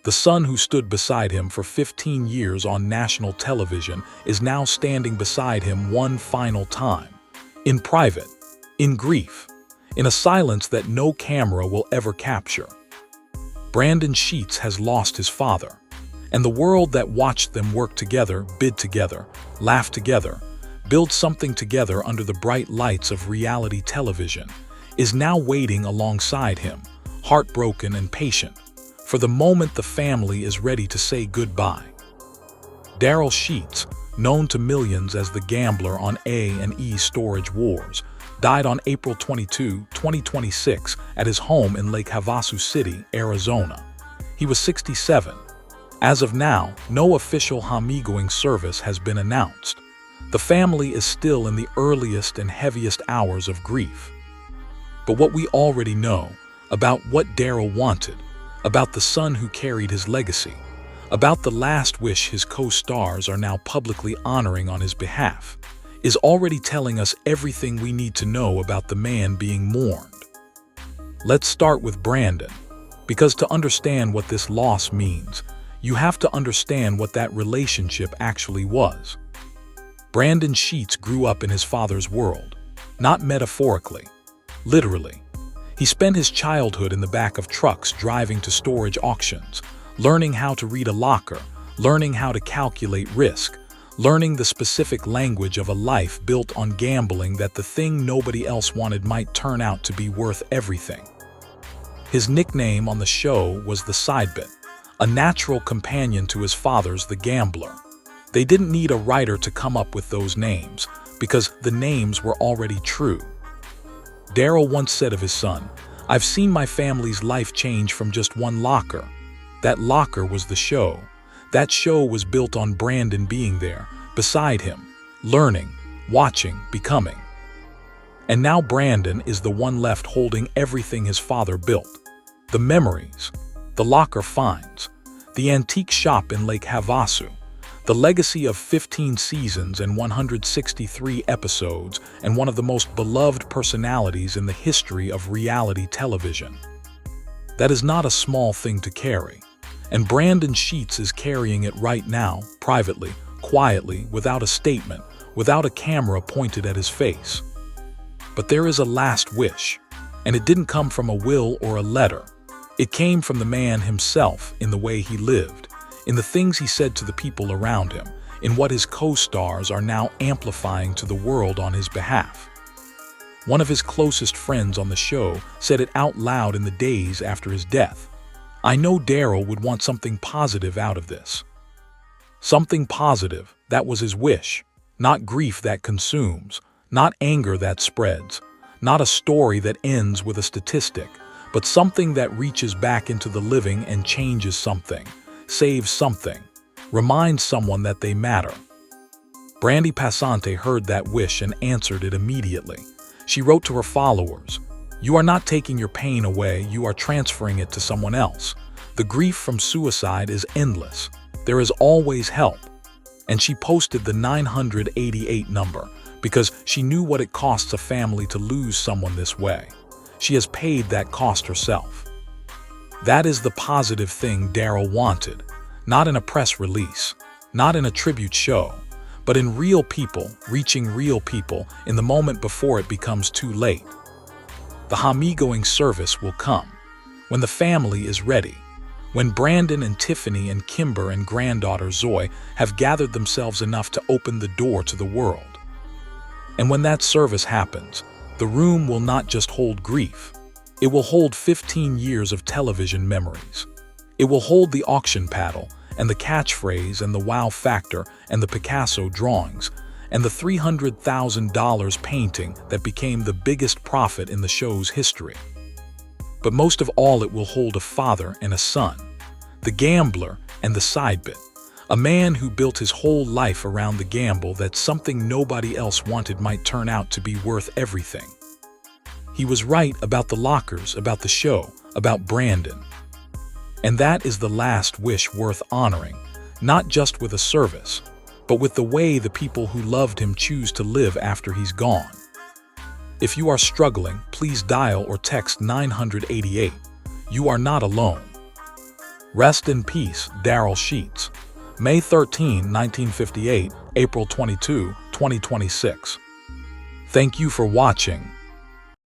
The son who stood beside him for 15 years on national television is now standing beside him one final time. In private, in grief, in a silence that no camera will ever capture. Brandon Sheets has lost his father, and the world that watched them work together, bid together, laugh together, build something together under the bright lights of reality television, is now waiting alongside him, heartbroken and patient, for the moment the family is ready to say goodbye. Darrell Sheets, known to millions as the gambler on A&E Storage Wars, died on April 22, 2026 at his home in Lake Havasu City, Arizona. He was 67. As of now, no official Homegoing service has been announced. The family is still in the earliest and heaviest hours of grief. But what we already know about what Daryl wanted, about the son who carried his legacy, about the last wish his co-stars are now publicly honoring on his behalf, is already telling us everything we need to know about the man being mourned. Let's start with Brandon, because to understand what this loss means, you have to understand what that relationship actually was. Brandon Sheets grew up in his father's world, not metaphorically, literally. He spent his childhood in the back of trucks driving to storage auctions, learning how to read a locker, learning how to calculate risk, learning the specific language of a life built on gambling that the thing nobody else wanted might turn out to be worth everything. His nickname on the show was the Sidebit, a natural companion to his father's The Gambler. They didn't need a writer to come up with those names, because the names were already true. Daryl once said of his son, "I've seen my family's life change from just one locker. That locker was the show. That show was built on Brandon being there, beside him, learning, watching, becoming." And now Brandon is the one left holding everything his father built. The memories, the locker finds, the antique shop in Lake Havasu, the legacy of 15 seasons and 163 episodes, and one of the most beloved personalities in the history of reality television. That is not a small thing to carry, and Brandon Sheets is carrying it right now, privately, quietly, without a statement, without a camera pointed at his face. But there is a last wish, and it didn't come from a will or a letter. It came from the man himself, in the way he lived, in the things he said to the people around him, in what his co-stars are now amplifying to the world on his behalf. One of his closest friends on the show said it out loud in the days after his death. "I know Daryl would want something positive out of this." Something positive, that was his wish. Not grief that consumes, not anger that spreads, not a story that ends with a statistic, but something that reaches back into the living and changes something, saves something, reminds someone that they matter. Brandy Passante heard that wish and answered it immediately. She wrote to her followers, "You are not taking your pain away, you are transferring it to someone else. The grief from suicide is endless. There is always help." And she posted the 988 number because she knew what it costs a family to lose someone this way. She has paid that cost herself. That is the positive thing Daryl wanted, not in a press release, not in a tribute show, but in real people reaching real people in the moment before it becomes too late. The Homegoing service will come, when the family is ready, when Brandon and Tiffany and Kimber and granddaughter Zoe have gathered themselves enough to open the door to the world. And when that service happens, the room will not just hold grief. It will hold 15 years of television memories. It will hold the auction paddle, and the catchphrase, and the wow factor, and the Picasso drawings, and the $300,000 painting that became the biggest profit in the show's history. But most of all, it will hold a father and a son, the gambler and the sidebit, a man who built his whole life around the gamble that something nobody else wanted might turn out to be worth everything. He was right about the lockers, about the show, about Brandon. And that is the last wish worth honoring, not just with a service, but with the way the people who loved him choose to live after he's gone. If you are struggling, please dial or text 988. You are not alone. Rest in peace, Darrell Sheets. May 13, 1958, April 22, 2026. Thank you for watching.